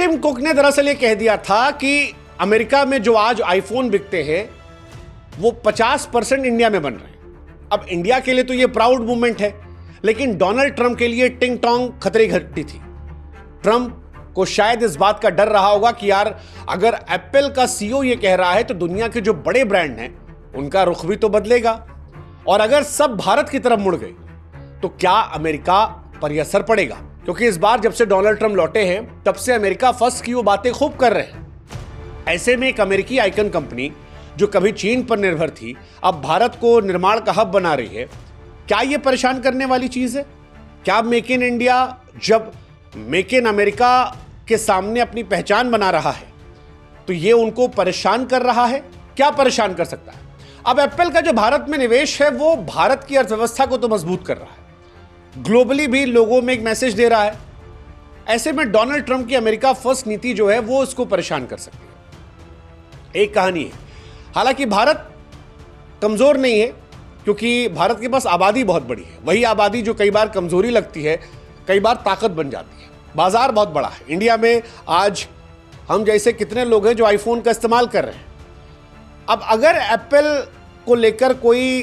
Tim cook ने दरअसल ये कह दिया था कि अमेरिका में जो आज आईफोन बिकते हैं वो 50% इंडिया में बन रहे हैं। अब इंडिया के लिए तो ये प्राउड मूवमेंट है, लेकिन डोनाल्ड ट्रंप के लिए टिंग टोंग खतरे की घंटी थी। ट्रंप को शायद इस बात का डर रहा होगा कि यार अगर एप्पल का सीईओ ये कह रहा है तो दुनिया के जो बड़े ब्रांड हैं उनका रुख भी तो बदलेगा, और अगर सब भारत की तरफ मुड़ गए तो क्या अमेरिका पर यह असर पड़ेगा। क्योंकि इस बार जब से डोनाल्ड ट्रंप लौटे हैं तब से अमेरिका फर्स्ट की वो बातें खूब कर रहे हैं। ऐसे में एक अमेरिकी आइकन कंपनी जो कभी चीन पर निर्भर थी अब भारत को निर्माण का हब बना रही है। क्या यह परेशान करने वाली चीज है? क्या मेक इन इंडिया जब मेक इन अमेरिका के सामने अपनी पहचान बना रहा है तो यह उनको परेशान कर रहा है? क्या परेशान कर सकता है? अब एप्पल का जो भारत में निवेश है वो भारत की अर्थव्यवस्था को तो मजबूत कर रहा है, ग्लोबली भी लोगों में एक मैसेज दे रहा है। ऐसे में डोनाल्ड ट्रंप की अमेरिका फर्स्ट नीति जो है वो इसको परेशान कर सकती है। एक कहानी है, हालांकि भारत कमजोर नहीं है क्योंकि भारत के पास आबादी बहुत बड़ी है। वही आबादी जो कई बार कमजोरी लगती है कई बार ताकत बन जाती है। बाजार बहुत बड़ा है। इंडिया में आज हम जैसे कितने लोग हैं जो आईफोन का इस्तेमाल कर रहे हैं। अब अगर एप्पल को लेकर कोई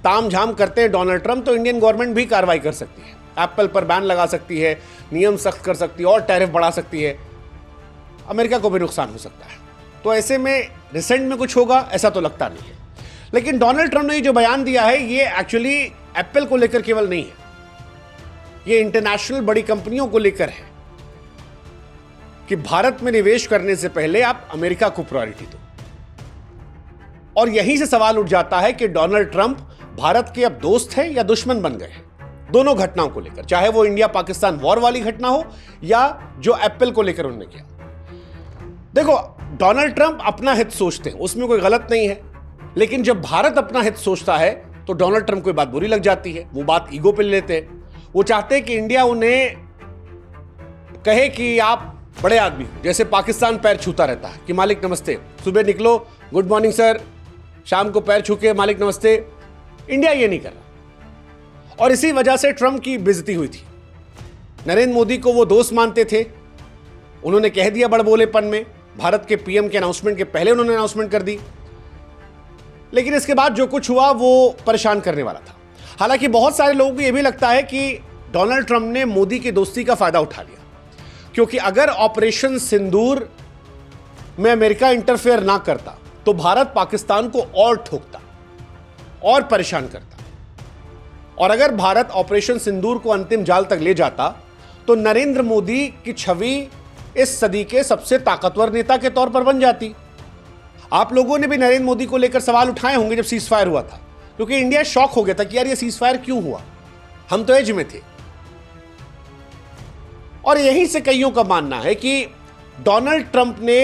तामझाम करते हैं डोनाल्ड ट्रंप तो इंडियन गवर्नमेंट भी कार्रवाई कर सकती है, एप्पल पर बैन लगा सकती है, नियम सख्त कर सकती है और टैरिफ बढ़ा सकती है। अमेरिका को भी नुकसान हो सकता है। तो ऐसे में रिसेंट में कुछ होगा ऐसा तो लगता नहीं है। लेकिन डोनाल्ड ट्रंप ने जो बयान दिया है ये एक्चुअली एप्पल को लेकर केवल नहीं है, ये इंटरनेशनल बड़ी कंपनियों को लेकर है कि भारत में निवेश करने से पहले आप अमेरिका को प्रायोरिटी दो। और यहीं से सवाल उठ जाता है कि डोनाल्ड ट्रंप भारत के अब दोस्त हैं या दुश्मन बन गए हैं दोनों घटनाओं को लेकर, चाहे वो इंडिया पाकिस्तान वॉर वाली घटना हो या जो एप्पल को लेकर उन्होंने किया। देखो, डोनाल्ड ट्रंप अपना हित सोचते हैं, उसमें कोई गलत नहीं है, लेकिन जब भारत अपना हित सोचता है तो डोनाल्ड ट्रंप को बात बुरी लग जाती है। वो बात ईगो पे ले लेते हैं। वो चाहते हैं कि इंडिया उन्हें कहे कि आप बड़े आदमी हो, जैसे पाकिस्तान पैर छूता रहता है कि मालिक नमस्ते, सुबह निकलो गुड मॉर्निंग सर, शाम को पैर छू के मालिक नमस्ते। इंडिया ये नहीं कर रहा और इसी वजह से ट्रंप की बेइज्जती हुई थी। नरेंद्र मोदी को वो दोस्त मानते थे, उन्होंने कह दिया बड़बोलेपन में, भारत के पीएम के अनाउंसमेंट के पहले उन्होंने अनाउंसमेंट कर दी, लेकिन इसके बाद जो कुछ हुआ वो परेशान करने वाला था। हालांकि बहुत सारे लोगों को यह भी लगता है कि डोनाल्ड ट्रंप ने मोदी की दोस्ती का फायदा उठा लिया, क्योंकि अगर ऑपरेशन सिंदूर में अमेरिका इंटरफेयर ना करता तो भारत पाकिस्तान को और ठोकता और परेशान करता, और अगर भारत ऑपरेशन सिंदूर को अंतिम जाल तक ले जाता तो नरेंद्र मोदी की छवि इस सदी के सबसे ताकतवर नेता के तौर पर बन जाती। आप लोगों ने भी नरेंद्र मोदी को लेकर सवाल उठाए होंगे जब सीज फायर हुआ था, क्योंकि इंडिया शॉक हो गया था कि यार ये सीज फायर क्यों हुआ, हम तो एज में थे। और यहीं से कईयों का मानना है कि डोनाल्ड ट्रंप ने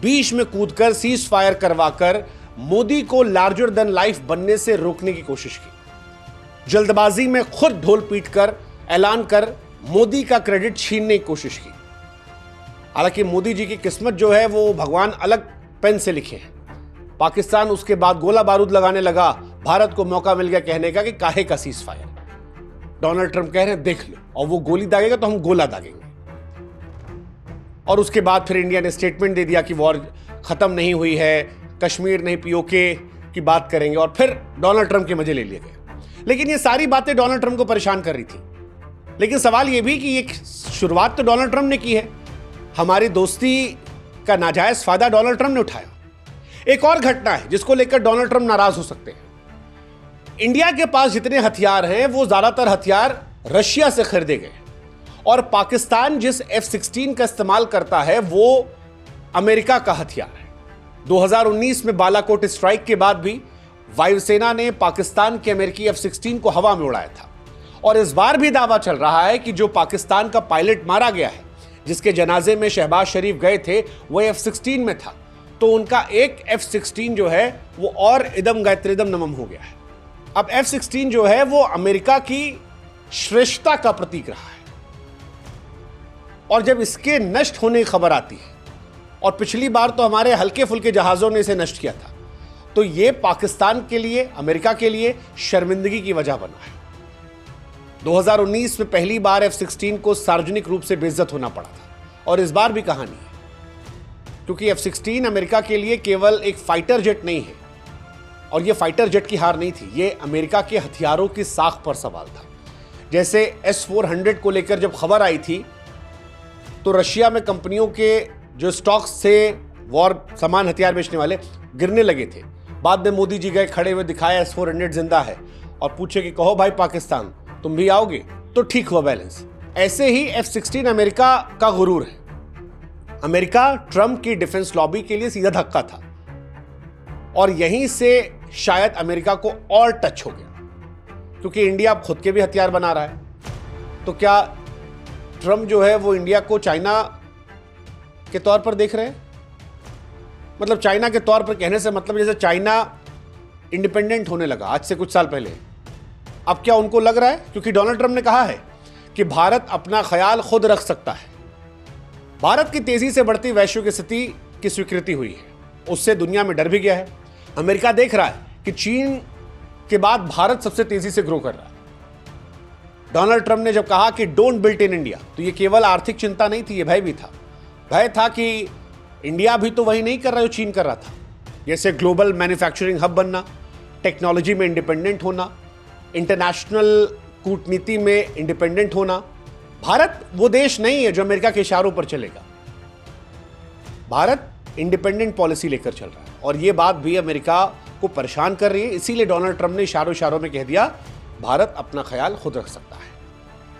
बीच में कूदकर सीज फायर करवाकर मोदी को लार्जर देन लाइफ बनने से रोकने की कोशिश की। जल्दबाजी में खुद ढोल पीटकर ऐलान कर मोदी का क्रेडिट छीनने की कोशिश की। हालांकि मोदी जी की किस्मत जो है वो भगवान अलग पेन से लिखे हैं। पाकिस्तान उसके बाद गोला बारूद लगाने लगा, भारत को मौका मिल गया कहने का कि काहे का सीज फायर। डोनाल्ड ट्रंप कह रहे हैं देख लो, और वो गोली दागेगा तो हम गोला दागेंगे। और उसके बाद फिर इंडिया ने स्टेटमेंट दे दिया कि वॉर खत्म नहीं हुई है, कश्मीर नहीं पीओके की बात करेंगे, और फिर डोनाल्ड ट्रंप के मजे ले लिए गए। लेकिन ये सारी बातें डोनाल्ड ट्रंप को परेशान कर रही थी। लेकिन सवाल ये भी कि ये शुरुआत तो डोनाल्ड ट्रंप ने की है, हमारी दोस्ती का नाजायज फायदा डोनाल्ड ट्रंप ने उठाया। एक और घटना है जिसको लेकर डोनाल्ड ट्रंप नाराज हो सकते हैं। इंडिया के पास जितने हथियार हैं वो ज्यादातर हथियार रशिया से खरीदे गए, और पाकिस्तान जिस F-16 का इस्तेमाल करता है वो अमेरिका का हथियार है। 2019 में बालाकोट स्ट्राइक के बाद भी वायुसेना ने पाकिस्तान के अमेरिकी F-16 को हवा में उड़ाया था, और इस बार भी दावा चल रहा है कि जो पाकिस्तान का पायलट मारा गया है, जिसके जनाजे में शहबाज शरीफ गए थे, वो F-16 में था, तो उनका एक F-16 जो है वो और इदम गायत्रिदम नमम हो गया है। अब F-16 जो है वो अमेरिका की श्रेष्ठता का प्रतीक रहा है, और जब इसके नष्ट होने की खबर आती है, और पिछली बार तो हमारे हल्के फुल्के जहाजों ने इसे नष्ट किया था, तो ये पाकिस्तान के लिए, अमेरिका के लिए शर्मिंदगी की वजह बना है। 2019 में पहली बार F-16 को सार्वजनिक रूप से बेइज्जत होना पड़ा था, और इस बार भी कहानी है। क्योंकि F-16 अमेरिका के लिए केवल एक फाइटर जेट नहीं है, और ये फाइटर जेट की हार नहीं थी, ये अमेरिका के हथियारों की साख पर सवाल था। जैसे S-400 को लेकर जब खबर आई थी तो रशिया में कंपनियों के जो स्टॉक्स थे वॉर सामान हथियार बेचने वाले गिरने लगे थे। बाद में मोदी जी गए, खड़े हुए दिखाया S-400 जिंदा है, और पूछे कि कहो भाई पाकिस्तान तुम भी आओगे, तो ठीक हुआ बैलेंस। ऐसे ही F-16 अमेरिका का गुरूर है। अमेरिका ट्रंप की डिफेंस लॉबी के लिए सीधा धक्का था, और यहीं से शायद अमेरिका को और टच हो गया, क्योंकि इंडिया अब खुद के भी हथियार बना रहा है। तो क्या ट्रंप जो है वो इंडिया को चाइना के तौर पर देख रहे हैं? मतलब चाइना के तौर पर कहने से मतलब जैसे चाइना इंडिपेंडेंट होने लगा आज से कुछ साल पहले, अब क्या उनको लग रहा है, क्योंकि डोनाल्ड ट्रंप ने कहा है कि भारत अपना ख्याल खुद रख सकता है। भारत की तेजी से बढ़ती वैश्विक स्थिति की स्वीकृति हुई है, उससे दुनिया में डर भी गया है। अमेरिका देख रहा है कि चीन के बाद भारत सबसे तेजी से ग्रो कर रहा है। डोनाल्ड ट्रंप ने जब कहा कि डोंट बिल्ड इन इंडिया, तो ये केवल आर्थिक चिंता नहीं थी, ये भय भी था। भय था कि इंडिया भी तो वही नहीं कर रहा जो चीन कर रहा था, जैसे ग्लोबल मैन्युफैक्चरिंग हब बनना, टेक्नोलॉजी में इंडिपेंडेंट होना, इंटरनेशनल कूटनीति में इंडिपेंडेंट होना। भारत वो देश नहीं है जो अमेरिका के इशारों पर चलेगा। भारत इंडिपेंडेंट पॉलिसी लेकर चल रहा है, और ये बात भी अमेरिका को परेशान कर रही है। इसीलिए डोनाल्ड ट्रंप ने इशारों में कह दिया भारत अपना ख्याल खुद रख सकता है।